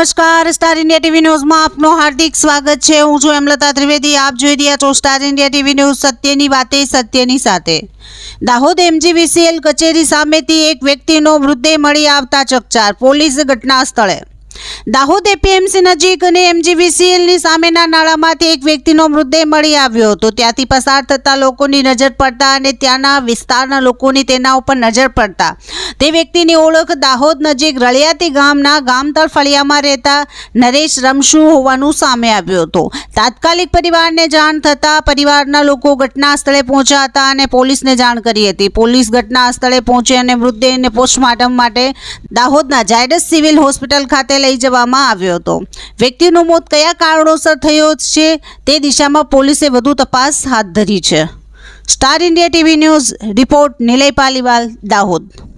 નમસ્કાર, star India TV ન્યૂઝમાં આપનું હાર્દિક સ્વાગત છે। હું છું હેમલતા ત્રિવેદી। આપ જોઈ રહ્યા છો સ્ટાર ઇન્ડિયા ટીવી ન્યૂઝ, સત્યની વાતે સત્યની સાથે। દાહોદ MGVCL કચેરી સામેથી એક વ્યક્તિનો મૃતદેહ મળી આવતા ચકચાર, પોલીસ ઘટના સ્થળે। દાહોદ APMC નજીક અને MGVCLની સામેના નાળામાંથી એક વ્યક્તિનો મૃતદેહ મળી આવ્યો હતો। ત્યાંથી પસાર થતા લોકોની નજર પડતા અને ત્યાંના વિસ્તારના લોકોની તેના ઉપર નજર પડતા તે વ્યક્તિની ઓળખ દાહોદ નજીક રળિયાતી ગામના ગામતળ ફળિયામાં રહેતા નરેશ રમશુ હોવાનું સામે આવ્યું હતું। તાત્કાલિક પરિવારને જાણ થતાં પરિવારના લોકો ઘટના સ્થળે પહોંચ્યા હતા અને પોલીસને જાણ કરી હતી। પોલીસ ઘટના સ્થળે પહોંચી અને મૃતદેહને પોસ્ટમોર્ટમ માટે દાહોદના ઝાયડસ સિવિલ હોસ્પિટલ ખાતે લઈ જવામાં આવ્યો હતો। વ્યક્તિનું મોત કયા કારણોસર થયો છે તે દિશામાં પોલીસે વધુ તપાસ હાથ ધરી છે। Star India TV news report Nilay Paliwal, Dahod.